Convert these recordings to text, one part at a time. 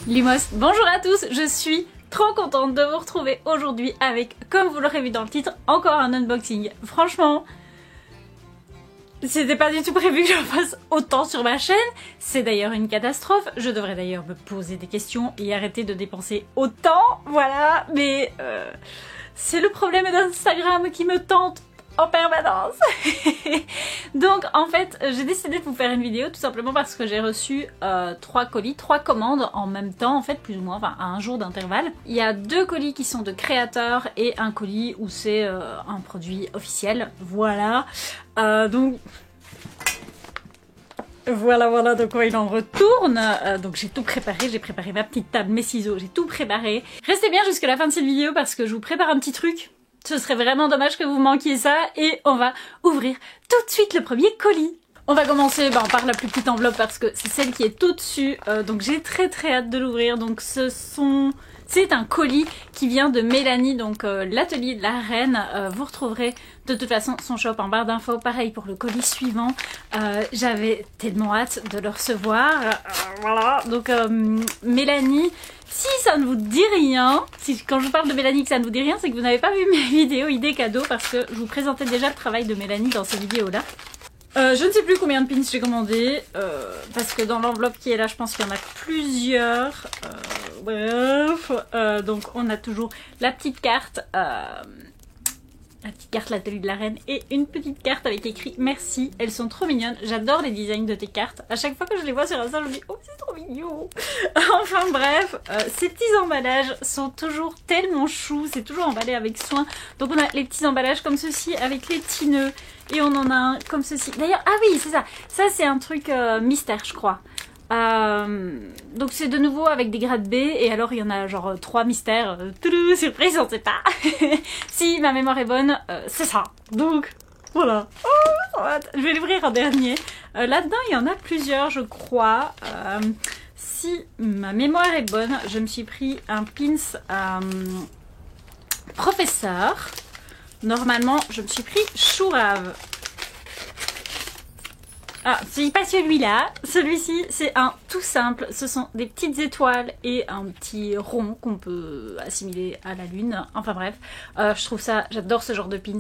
Limos, bonjour à tous, je suis trop contente de vous retrouver aujourd'hui avec, comme vous l'aurez vu dans le titre, encore un unboxing. Franchement, c'était pas du tout prévu que j'en fasse autant sur ma chaîne, c'est d'ailleurs une catastrophe, je devrais d'ailleurs me poser des questions et arrêter de dépenser autant, voilà, mais c'est le problème d'Instagram qui me tente en permanence. Donc en fait j'ai décidé de vous faire une vidéo tout simplement parce que j'ai reçu 3 colis, 3 commandes en même temps en fait, plus ou moins, enfin à un jour d'intervalle. Il y a 2 colis qui sont de créateurs et un colis où c'est un produit officiel, voilà. Donc voilà de quoi il en retourne. Donc j'ai tout préparé, j'ai préparé ma petite table, mes ciseaux, j'ai tout préparé. Restez bien jusqu'à la fin de cette vidéo parce que je vous prépare un petit truc. Ce serait vraiment dommage que vous manquiez ça et on va ouvrir tout de suite le premier colis. On va commencer par la plus petite enveloppe parce que c'est celle qui est au-dessus, donc j'ai très hâte de l'ouvrir. Donc c'est un colis qui vient de Mélanie, donc l'atelier de la reine. Vous retrouverez de toute façon son shop en barre d'infos. Pareil pour le colis suivant. J'avais tellement hâte de le recevoir. Voilà, donc Mélanie, si ça ne vous dit rien, quand je vous parle de Mélanie que ça ne vous dit rien, c'est que vous n'avez pas vu mes vidéos idées cadeaux parce que je vous présentais déjà le travail de Mélanie dans ces vidéos-là. Je ne sais plus combien de pins j'ai commandé, parce que dans l'enveloppe qui est là, je pense qu'il y en a plusieurs. Bref, donc on a toujours la petite carte, l'atelier de la reine et une petite carte avec écrit merci. Elles sont trop mignonnes, j'adore les designs de tes cartes. À chaque fois que je les vois sur Insta, je me dis oh c'est trop mignon. Enfin bref, ces petits emballages sont toujours tellement choux, c'est toujours emballé avec soin. Donc on a les petits emballages comme ceci avec les petits nœuds. Et on en a un comme ceci. D'ailleurs, ah oui, c'est ça. Ça, c'est un truc mystère, je crois. Donc c'est de nouveau avec des grades B. Et alors, il y en a genre 3 mystères. Surprise, on ne sait pas. Si ma mémoire est bonne, c'est ça. Donc, voilà. Oh, je vais l'ouvrir en dernier. Là-dedans, il y en a plusieurs, je crois. Si ma mémoire est bonne, je me suis pris un pins professeur. Normalement, je me suis pris Chourave. Ah, c'est pas celui-là. Celui-ci, c'est un tout simple. Ce sont des petites étoiles et un petit rond qu'on peut assimiler à la lune. Enfin bref, je trouve ça, j'adore ce genre de pins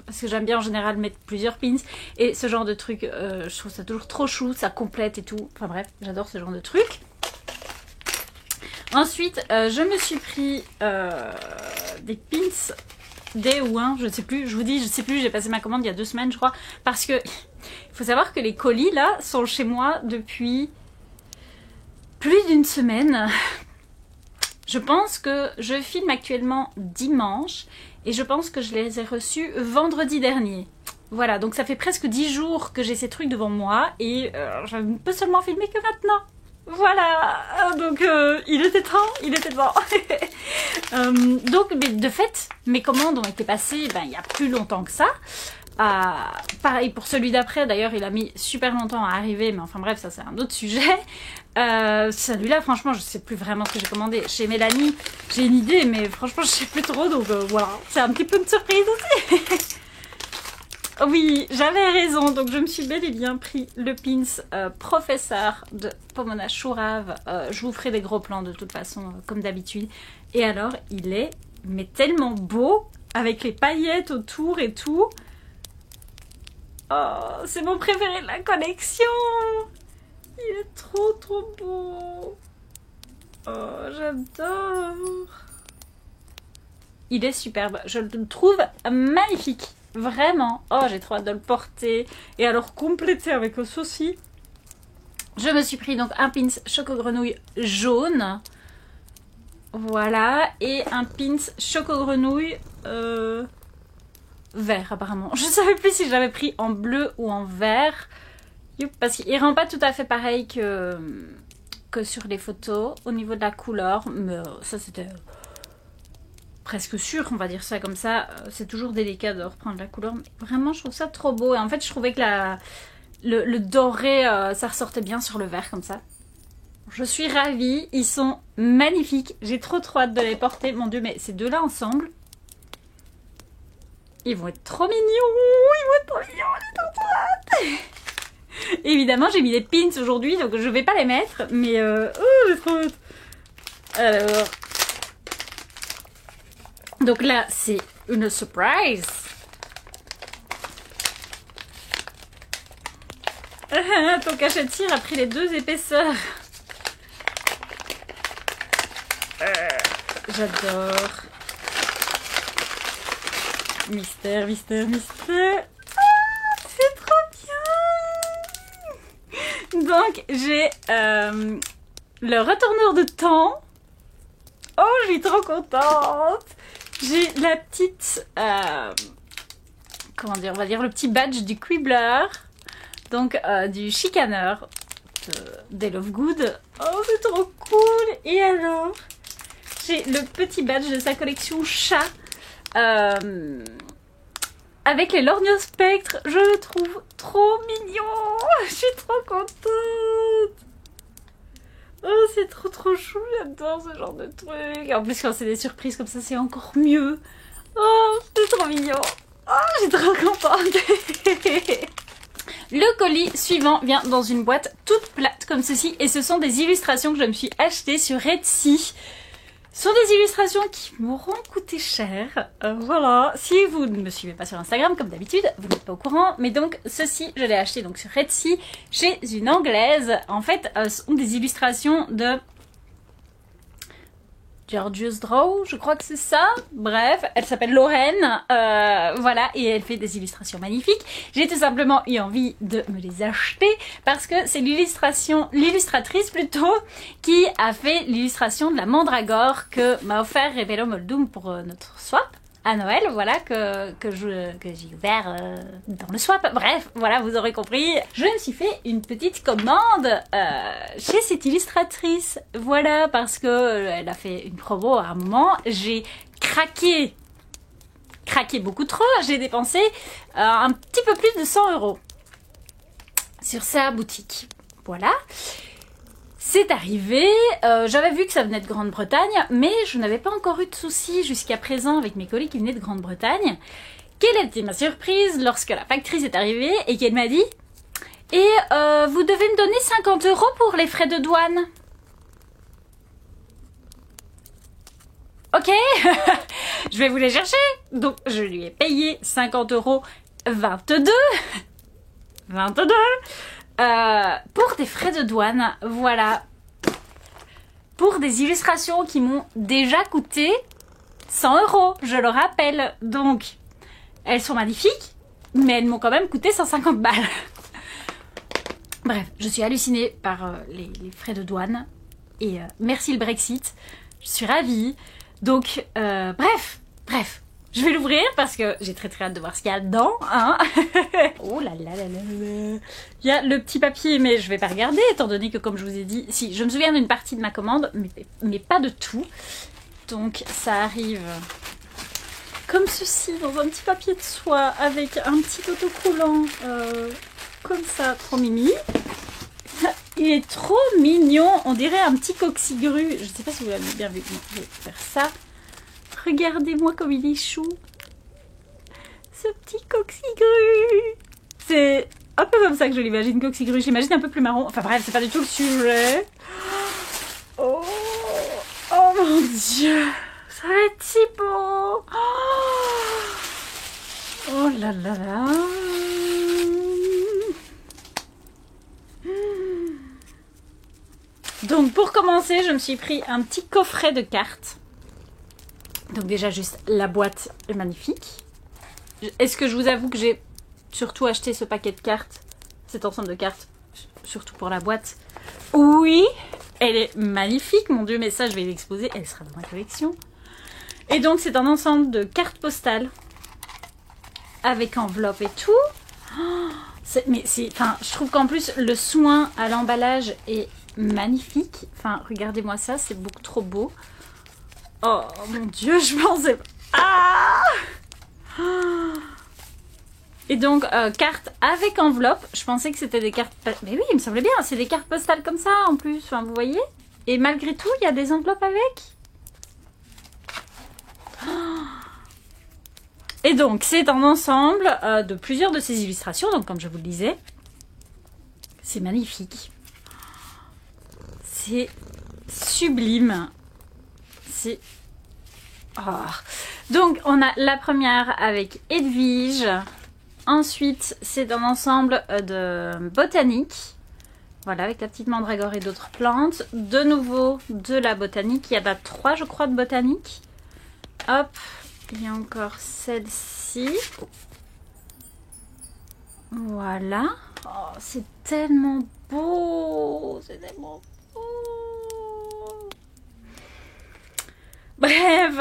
parce que j'aime bien en général mettre plusieurs pins et ce genre de truc, je trouve ça toujours trop chou, ça complète et tout. Enfin bref, j'adore ce genre de truc. Ensuite, je me suis pris des pins. Des ou un, je ne sais plus, je vous dis, je sais plus, j'ai passé ma commande il y a 2 semaines je crois, parce que il faut savoir que les colis là sont chez moi depuis plus d'1 semaine. Je pense que je filme actuellement dimanche et je pense que je les ai reçus vendredi dernier. Voilà, donc ça fait presque 10 jours que j'ai ces trucs devant moi et je ne peux seulement filmer que maintenant. Voilà, donc il était temps. Donc mais de fait, mes commandes ont été passées il y a plus longtemps que ça. Pareil pour celui d'après, d'ailleurs il a mis super longtemps à arriver, mais enfin bref, ça c'est un autre sujet. Celui-là, franchement, je sais plus vraiment ce que j'ai commandé. Chez Mélanie, j'ai une idée, mais franchement, je sais plus trop, donc voilà, c'est un petit peu une surprise aussi. Oui, j'avais raison, donc je me suis bel et bien pris le pins professeur de Pomona Chourave. Je vous ferai des gros plans de toute façon, comme d'habitude. Et alors, il est mais tellement beau, avec les paillettes autour et tout. Oh, c'est mon préféré de la collection. Il est trop beau. Oh, j'adore. Il est superbe, je le trouve magnifique. Vraiment, oh j'ai trop hâte de le porter. Et alors compléter avec ceci, je me suis pris donc un pins Choco Grenouille jaune. Voilà, et un pins Choco Grenouille vert apparemment. Je ne savais plus si je l'avais pris en bleu ou en vert. Parce qu'il rend pas tout à fait pareil que sur les photos au niveau de la couleur. Mais ça c'était presque sûr, on va dire ça comme ça. C'est toujours délicat de reprendre la couleur, mais vraiment je trouve ça trop beau. Et en fait je trouvais que le doré ça ressortait bien sur le vert comme ça. Je suis ravie, ils sont magnifiques, j'ai trop hâte de les porter. Mon dieu, mais ces deux là ensemble, ils vont être trop mignons, j'ai trop hâte. Évidemment j'ai mis des pins aujourd'hui donc je vais pas les mettre, mais oh j'ai trop hâte. Alors... Donc là, c'est une surprise. Ton cachet-tire a pris les 2 épaisseurs. J'adore. Mystère, mystère, mystère. Ah, c'est trop bien. Donc, j'ai le retourneur de temps. Oh, je suis trop contente. J'ai la petite... comment dire, on va dire le petit badge du Quibbler. Donc, du chicaneur des Lovegood. Oh, c'est trop cool. Et alors, j'ai le petit badge de sa collection chat. Avec les Lorgnospectres. Je le trouve trop mignon. Je suis trop contente. Oh, c'est trop chou. J'adore ce genre de truc. Et en plus, quand c'est des surprises comme ça, c'est encore mieux. Oh, c'est trop mignon. Oh, je suis trop contente. Le colis suivant vient dans une boîte toute plate comme ceci et ce sont des illustrations que je me suis achetées sur Etsy. Ce sont des illustrations qui m'auront coûté cher. Voilà, si vous ne me suivez pas sur Instagram comme d'habitude, vous n'êtes pas au courant. Mais donc ceci, je l'ai acheté donc sur Etsy chez une Anglaise. En fait, ce sont des illustrations de... Georgius Draw, je crois que c'est ça. Bref, elle s'appelle Lorraine, voilà, et elle fait des illustrations magnifiques. J'ai tout simplement eu envie de me les acheter parce que c'est l'illustratrice plutôt, qui a fait l'illustration de la mandragore que m'a offert Rebello Moldum pour notre swap à Noël, voilà, que j'ai ouvert dans le swap. Bref, voilà, vous aurez compris. Je me suis fait une petite commande chez cette illustratrice, voilà, parce que elle a fait une promo à un moment. J'ai craqué beaucoup trop. J'ai dépensé un petit peu plus de 100 € sur sa boutique, voilà. C'est arrivé, j'avais vu que ça venait de Grande-Bretagne, mais je n'avais pas encore eu de soucis jusqu'à présent avec mes colis qui venaient de Grande-Bretagne. Quelle était ma surprise lorsque la factrice est arrivée et qu'elle m'a dit « Et vous devez me donner 50 € pour les frais de douane. » Ok, je vais vous les chercher. Donc je lui ai payé 50 € 22. Pour des frais de douane, voilà. Pour des illustrations qui m'ont déjà coûté 100 €, je le rappelle. Donc, elles sont magnifiques, mais elles m'ont quand même coûté 150 balles. Bref, je suis hallucinée par les frais de douane. Et merci le Brexit, je suis ravie. Donc, bref. Je vais l'ouvrir parce que j'ai très hâte de voir ce qu'il y a dedans, hein. Oh là là là là là. Il y a le petit papier, mais je vais pas regarder, étant donné que, comme je vous ai dit, si, je me souviens d'une partie de ma commande, mais pas de tout. Donc, ça arrive comme ceci, dans un petit papier de soie, avec un petit autocollant, comme ça, trop mimi. Il est trop mignon, on dirait un petit coxigru. Je sais pas si vous l'avez bien vu, je vais faire ça. Regardez-moi comme il est chou. Ce petit coxigru. C'est un peu comme ça que je l'imagine, coxigru. J'imagine un peu plus marron. Enfin bref, c'est pas du tout le sujet. Oh mon Dieu. Ça va être si beau. Oh là là là. Donc pour commencer, je me suis pris un petit coffret de cartes. Donc déjà juste la boîte est magnifique. Est-ce que je vous avoue que j'ai surtout acheté ce paquet de cartes, cet ensemble de cartes, surtout pour la boîte? Oui, elle est magnifique, mon Dieu, mais ça je vais l'exposer, elle sera dans ma collection. Et donc c'est un ensemble de cartes postales avec enveloppe et tout. Oh, je trouve qu'en plus le soin à l'emballage est magnifique. Enfin, regardez-moi ça, c'est beaucoup trop beau. Oh mon Dieu, je pensais... Ah! Et donc, cartes avec enveloppe. Je pensais que c'était des cartes... Mais oui, il me semblait bien, c'est des cartes postales comme ça en plus. Enfin, vous voyez? Et malgré tout, il y a des enveloppes avec. Et donc, c'est un ensemble de plusieurs de ces illustrations. Donc, comme je vous le disais, c'est magnifique. C'est sublime. c'est... Oh. Donc on a la première avec Edwige. Ensuite c'est un ensemble de botanique. Voilà, avec la petite mandragore et d'autres plantes. De nouveau de la botanique. Il y en a 3 je crois de botanique. Hop, il y a encore celle-ci. Voilà. Oh, c'est tellement beau. C'est tellement beau. Bref.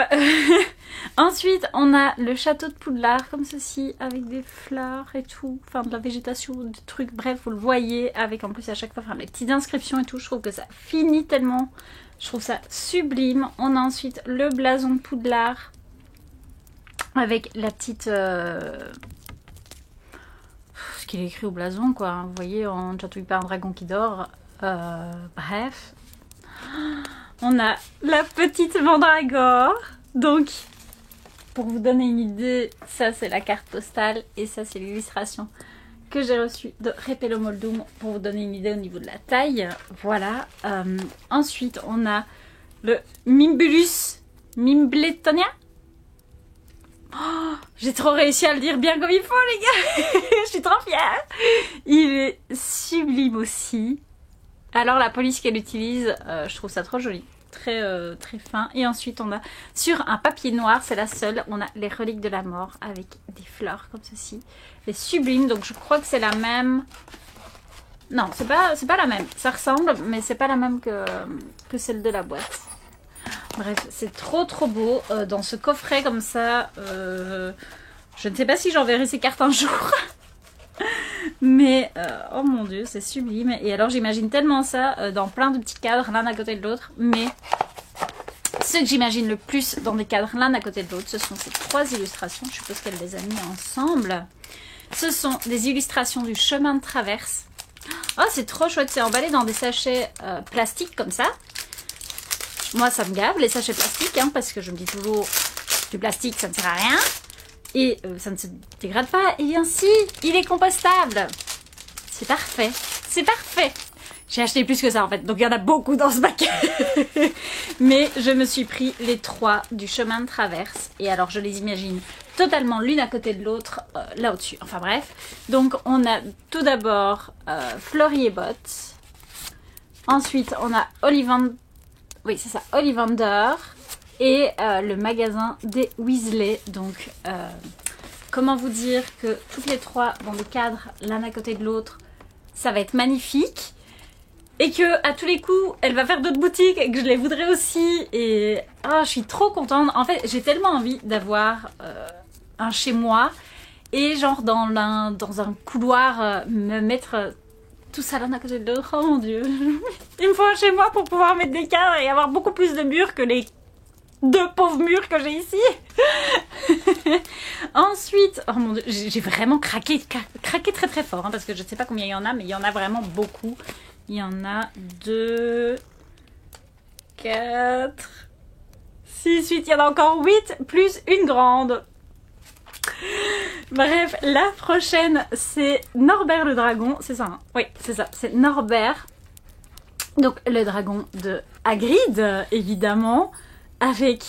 Ensuite, on a le château de Poudlard comme ceci, avec des fleurs et tout. Enfin, de la végétation, des trucs. Bref, vous le voyez, avec en plus à chaque fois enfin, les petites inscriptions et tout. Je trouve que ça finit tellement. Je trouve ça sublime. On a ensuite le blason de Poudlard. Avec la petite... ce qu'il est écrit au blason, quoi. Vous voyez, on ne chatouille pas un dragon qui dort. Bref. On a la petite mandragore. Donc, pour vous donner une idée, ça c'est la carte postale. Et ça c'est l'illustration que j'ai reçue de Repello Moldum. Pour vous donner une idée au niveau de la taille. Voilà. Ensuite, on a le Mimbulus Mimbletonia. Oh, j'ai trop réussi à le dire bien comme il faut, les gars. Je suis trop fière. Il est sublime aussi. Alors la police qu'elle utilise, je trouve ça trop joli. Très, très fin. Et ensuite on a sur un papier noir, c'est la seule, on a les reliques de la mort avec des fleurs comme ceci. Elle est sublime, donc je crois que c'est la même. Non, c'est pas la même. Ça ressemble, mais c'est pas la même que celle de la boîte. Bref, c'est trop trop beau. Dans ce coffret comme ça, je ne sais pas si j'enverrai ces cartes un jour. Mais, oh mon dieu, c'est sublime. Et alors j'imagine tellement ça dans plein de petits cadres, l'un à côté de l'autre. Mais ce que j'imagine le plus dans des cadres l'un à côté de l'autre, ce sont ces 3 illustrations. Je suppose qu'elle les a mis ensemble. Ce sont des illustrations du chemin de traverse. Oh, c'est trop chouette. C'est emballé dans des sachets plastiques comme ça. Moi, ça me gave, les sachets plastiques, hein, parce que je me dis toujours, du plastique, ça ne sert à rien. Et ça ne se dégrade pas. Et bien si, il est compostable. C'est parfait. C'est parfait. J'ai acheté plus que ça, en fait. Donc, il y en a beaucoup dans ce paquet. Mais je me suis pris les 3 du chemin de traverse. Et alors, je les imagine totalement l'une à côté de l'autre, là au-dessus. Enfin, bref. Donc, on a tout d'abord Fleury et Bottes. Ensuite, on a Ollivander. Oui, c'est ça, Ollivander et le magasin des Weasley. Donc, comment vous dire que toutes les 3 dans des cadres l'un à côté de l'autre, ça va être magnifique. Et que à tous les coups, elle va faire d'autres boutiques et que je les voudrais aussi. Et oh, je suis trop contente. En fait, j'ai tellement envie d'avoir un chez moi et genre dans un couloir, me mettre... tout ça l'un à côté de l'autre, oh mon dieu. Il me faut un chez moi pour pouvoir mettre des cadres et avoir beaucoup plus de murs que les 2 pauvres murs que j'ai ici. Ensuite, oh mon dieu, j'ai vraiment craqué très très fort, hein, parce que je ne sais pas combien il y en a, mais il y en a vraiment beaucoup. Il y en a 2, 4, 6, 8, il y en a encore 8, plus une grande. Bref, la prochaine, c'est Norbert le dragon. C'est ça, hein? Oui, c'est ça. C'est Norbert. Donc, le dragon de Hagrid, évidemment. Avec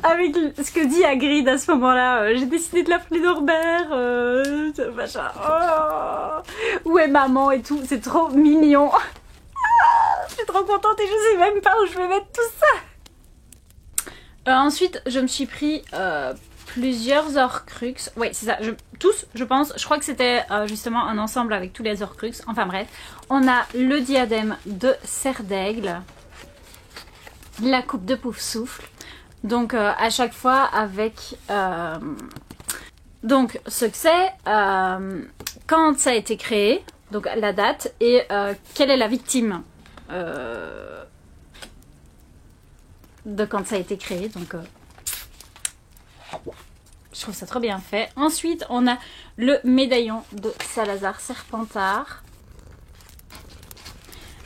ce que dit Hagrid à ce moment-là. J'ai décidé de l'appeler Norbert. Machin. Oh, où est maman et tout. C'est trop mignon. Je suis trop contente et je sais même pas où je vais mettre tout ça. Ensuite, je me suis pris plusieurs Horcruxes. Oui, c'est ça. Tous, je pense. Je crois que c'était justement un ensemble avec tous les Horcruxes. Enfin bref. On a le diadème de Serre d'Aigle. La coupe de Poufsouffle. Donc à chaque fois avec... donc ce que c'est, quand ça a été créé, donc la date, et quelle est la victime de quand ça a été créé. Donc je trouve ça trop bien fait. Ensuite on a le médaillon de Salazar Serpentard,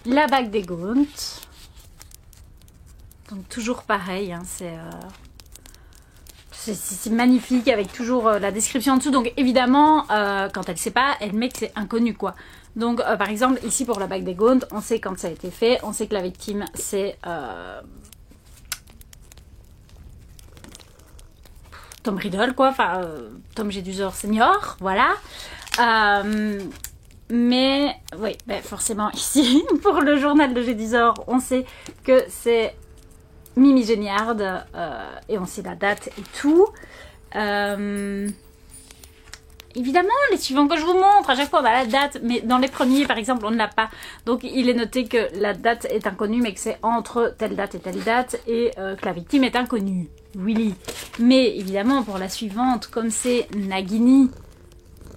la bague des Gaunt. Donc toujours pareil, hein, c'est magnifique avec toujours la description en dessous. Donc évidemment, quand elle sait pas, elle met que c'est inconnu quoi. Donc par exemple ici pour la bague des Gaunt, on sait quand ça a été fait, on sait que la victime c'est Tom Riddle quoi, enfin Tom Jedusor senior, voilà. Mais oui, ben, forcément ici pour le journal de Jedusor, on sait que c'est Mimi Géniard et on sait la date et tout. Évidemment, les suivants que je vous montre, à chaque fois on a la date, mais dans les premiers par exemple on ne l'a pas. Donc il est noté que la date est inconnue mais que c'est entre telle date et telle date et que la victime est inconnue. Willy. Mais évidemment pour la suivante, comme c'est Nagini,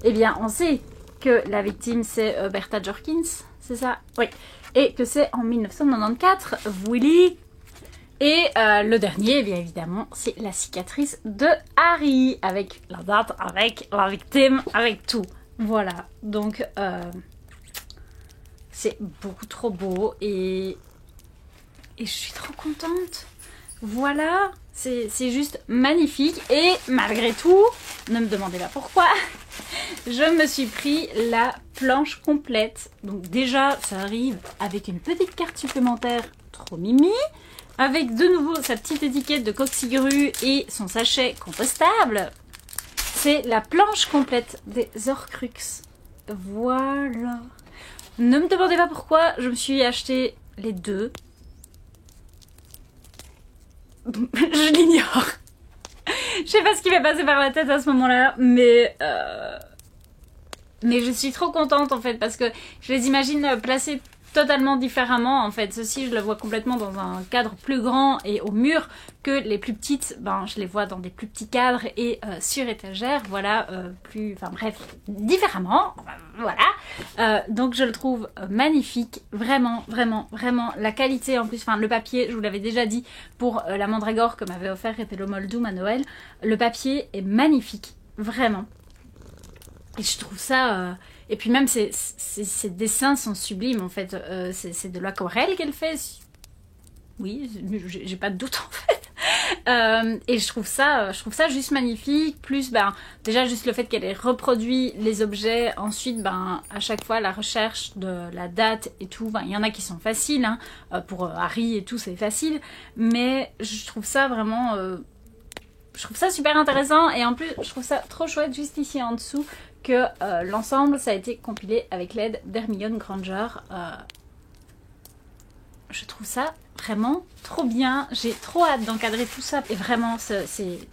eh bien on sait que la victime c'est Bertha Jorkins, c'est ça? Oui. Et que c'est en 1994, Willy. Et le dernier, bien évidemment, c'est la cicatrice de Harry, avec la date, avec la victime, avec tout. Voilà, donc c'est beaucoup trop beau et je suis trop contente. Voilà, c'est juste magnifique et malgré tout, ne me demandez pas pourquoi, je me suis pris la planche complète. Donc déjà, ça arrive avec une petite carte supplémentaire, trop mimi. Avec de nouveau sa petite étiquette de coccygrue et son sachet compostable. C'est la planche complète des Horcruxes. Voilà. Ne me demandez pas pourquoi je me suis acheté les deux. Je l'ignore. Je sais pas ce qui m'est passé par la tête à ce moment-là, mais je suis trop contente en fait parce que je les imagine placés totalement différemment en fait. Ceci je le vois complètement dans un cadre plus grand et au mur que les plus petites, ben je les vois dans des plus petits cadres et sur étagère, voilà, plus, enfin bref, différemment, voilà. Donc je le trouve magnifique, vraiment, vraiment, vraiment, la qualité en plus, enfin le papier, je vous l'avais déjà dit pour la Mandragore que m'avait offert Repello Moldum à Noël, le papier est magnifique, vraiment. Et je trouve ça... Et puis même ces dessins sont sublimes en fait. C'est de l'aquarelle qu'elle fait. Oui, j'ai pas de doute en fait. Et je trouve ça juste magnifique. Plus ben déjà juste le fait qu'elle ait reproduit les objets. Ensuite ben à chaque fois la recherche de la date et tout. Ben, il y en a qui sont faciles. Hein. Pour Harry et tout c'est facile. Mais je trouve ça vraiment... je trouve ça super intéressant. Et en plus je trouve ça trop chouette juste ici en dessous. Que l'ensemble ça a été compilé avec l'aide d'Hermione Granger. Je trouve ça vraiment trop bien. J'ai trop hâte d'encadrer tout ça. Et vraiment, c'est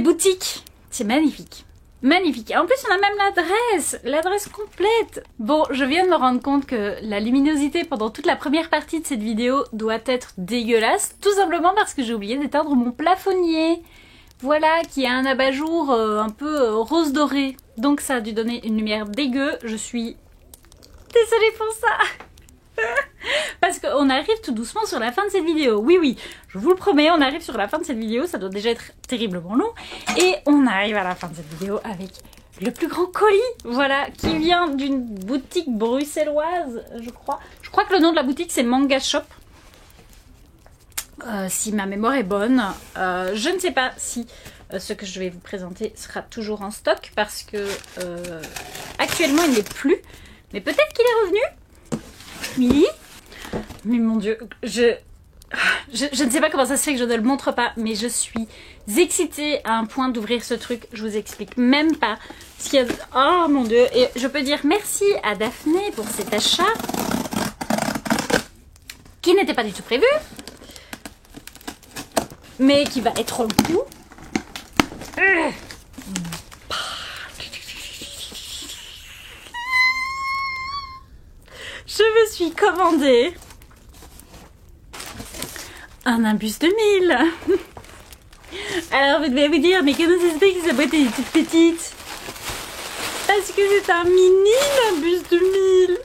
boutique. C'est magnifique. Magnifique. En plus, on a même l'adresse complète. Bon, je viens de me rendre compte que la luminosité pendant toute la première partie de cette vidéo doit être dégueulasse, tout simplement parce que j'ai oublié d'éteindre mon plafonnier. Voilà, qui a un abat-jour un peu rose doré. Donc ça a dû donner une lumière dégueu. Je suis désolée pour ça. Parce qu'on arrive tout doucement sur la fin de cette vidéo. Oui, oui, je vous le promets, on arrive sur la fin de cette vidéo. Ça doit déjà être terriblement long. Et on arrive à la fin de cette vidéo avec le plus grand colis. Voilà, qui vient d'une boutique bruxelloise, je crois. Je crois que le nom de la boutique, c'est Manga Shop. Si ma mémoire est bonne. Je ne sais pas si ce que je vais vous présenter sera toujours en stock. Parce que actuellement, il n'est plus. Mais peut-être qu'il est revenu. Oui. Mais mon Dieu, je ne sais pas comment ça se fait que je ne le montre pas, mais je suis excitée à un point d'ouvrir ce truc. Je vous explique même pas ce qu'il y a. Oh mon Dieu. Et je peux dire merci à Daphné pour cet achat qui n'était pas du tout prévu, mais qui va être le coup. Je me suis commandé un imbus de 1000. Alors vous devez vous dire, mais comment ça se fait que sa boîte est toute petite? Parce que c'est un mini imbus de 1000.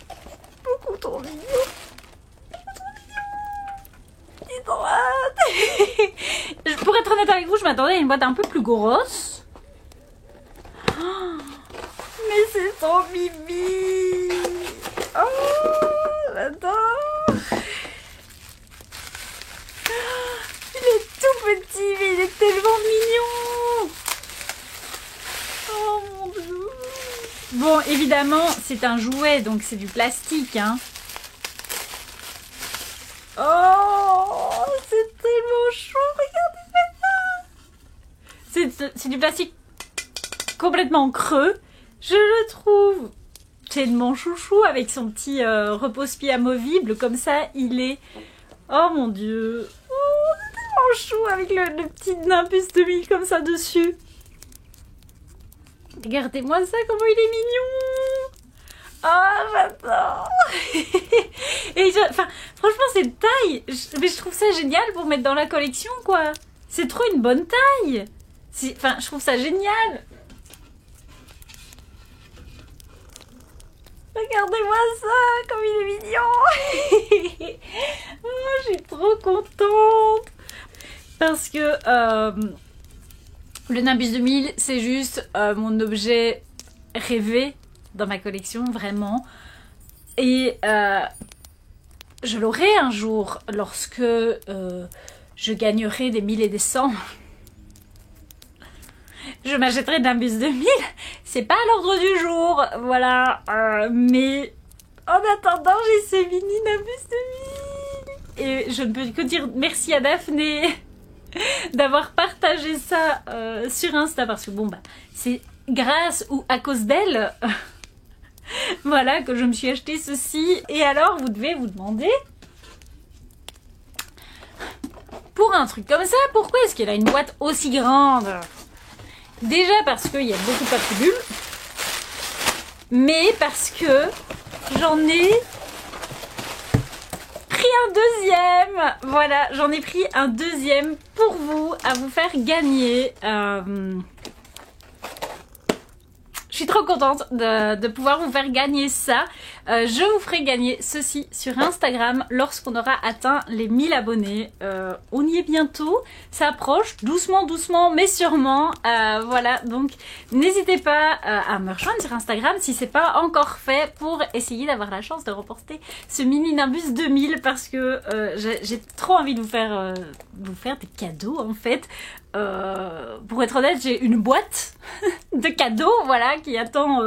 Beaucoup trop mignon. J'ai trop hâte. Pour être honnête avec vous, je m'attendais à une boîte un peu plus grosse. Oh, mais c'est trop mimi. Oh, j'adore. Il est tout petit, mais il est tellement mignon. Oh mon Dieu. Bon, évidemment, c'est un jouet, donc c'est du plastique, hein. Oh, c'est tellement chou, regardez ça. C'est du plastique complètement creux. Je le trouve tellement chouchou avec son petit repose-pied amovible. Comme ça, il est... Oh mon Dieu. Oh, c'est tellement chou avec le petit Nimbus 2000 comme ça dessus. Regardez-moi ça, comment il est mignon. Oh, j'adore. Et enfin, franchement, cette taille, mais je trouve ça génial pour mettre dans la collection, quoi. C'est trop une bonne taille. Enfin, je trouve ça génial. Regardez-moi ça, comme il est mignon. Oh, je suis trop contente. Parce que le Nimbus 2000, c'est juste mon objet rêvé dans ma collection, vraiment. Et je l'aurai un jour lorsque je gagnerai des 1000 et des 100. Je m'achèterai Nimbus 2000. C'est pas à l'ordre du jour, voilà. Mais en attendant, j'ai ce mini Nimbus 2000. Et je ne peux que dire merci à Daphné d'avoir partagé ça sur Insta. Parce que bon, bah, c'est grâce ou à cause d'elle... Voilà, que je me suis acheté ceci. Et alors, vous devez vous demander, pour un truc comme ça, pourquoi est-ce qu'elle a une boîte aussi grande? Déjà parce qu'il y a beaucoup de papier bulle, mais parce que j'en ai pris un deuxième. Voilà, j'en ai pris un deuxième pour vous, à vous faire gagner. Je suis trop contente de pouvoir vous faire gagner ça. Je vous ferai gagner ceci sur Instagram lorsqu'on aura atteint les 1000 abonnés. On y est bientôt, ça approche doucement, doucement, mais sûrement. Voilà, donc n'hésitez pas à me rejoindre sur Instagram si c'est pas encore fait pour essayer d'avoir la chance de remporter ce mini Nimbus 2000 parce que j'ai trop envie de vous faire des cadeaux en fait. Pour être honnête, j'ai une boîte de cadeaux, voilà, qui attend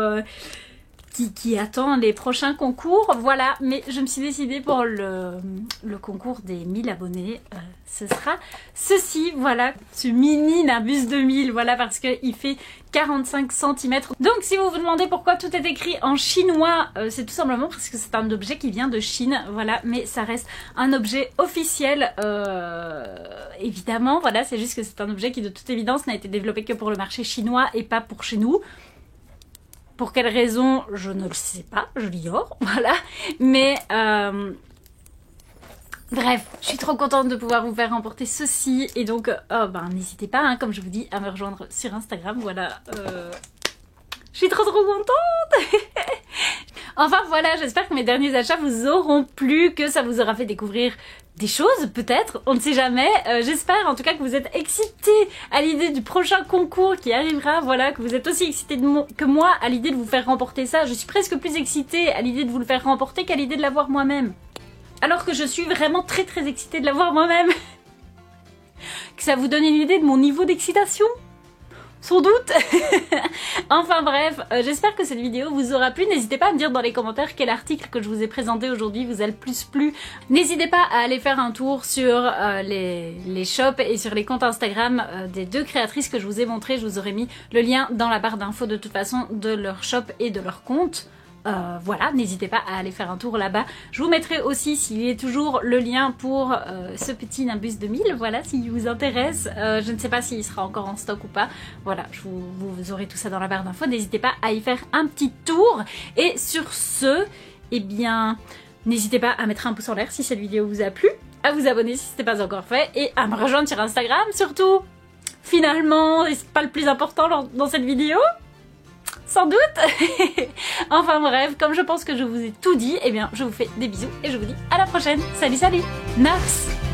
les prochains concours, voilà. Mais je me suis décidée pour le concours des 1000 abonnés, ce sera ceci, voilà, ce mini Nimbus 2000, voilà, parce qu'il fait 45 cm. Donc si vous vous demandez pourquoi tout est écrit en chinois, c'est tout simplement parce que c'est un objet qui vient de Chine, voilà, mais ça reste un objet officiel, évidemment, voilà, c'est juste que c'est un objet qui de toute évidence n'a été développé que pour le marché chinois et pas pour chez nous. Pour quelle raison, je ne le sais pas, je l'ignore, voilà, mais... Bref, je suis trop contente de pouvoir vous faire remporter ceci et donc n'hésitez pas, hein, comme je vous dis, à me rejoindre sur Instagram, voilà. Je suis trop contente. Enfin voilà, j'espère que mes derniers achats vous auront plu, que ça vous aura fait découvrir des choses peut-être, on ne sait jamais. J'espère en tout cas que vous êtes excités à l'idée du prochain concours qui arrivera, voilà, que vous êtes aussi excités que moi à l'idée de vous faire remporter ça. Je suis presque plus excitée à l'idée de vous le faire remporter qu'à l'idée de l'avoir moi-même. Alors que je suis vraiment très excitée de l'avoir moi-même. Que ça vous donne une idée de mon niveau d'excitation? Sans doute. Enfin bref, j'espère que cette vidéo vous aura plu. N'hésitez pas à me dire dans les commentaires quel article que je vous ai présenté aujourd'hui vous a le plus plu. N'hésitez pas à aller faire un tour sur les shops et sur les comptes Instagram des deux créatrices que je vous ai montré. Je vous aurai mis le lien dans la barre d'infos de toute façon de leur shop et de leur compte. Voilà, n'hésitez pas à aller faire un tour là-bas. Je vous mettrai aussi, s'il y a toujours, le lien pour ce petit Nimbus 2000, voilà, s'il vous intéresse. Je ne sais pas s'il sera encore en stock ou pas. Voilà, vous aurez tout ça dans la barre d'infos. N'hésitez pas à y faire un petit tour. Et sur ce, eh bien, n'hésitez pas à mettre un pouce en l'air si cette vidéo vous a plu, à vous abonner si ce n'est pas encore fait, et à me rejoindre sur Instagram, surtout. Finalement, et c'est pas le plus important dans cette vidéo, sans doute. Enfin bref, comme je pense que je vous ai tout dit, eh bien je vous fais des bisous et je vous dis à la prochaine. Salut, salut. Naps.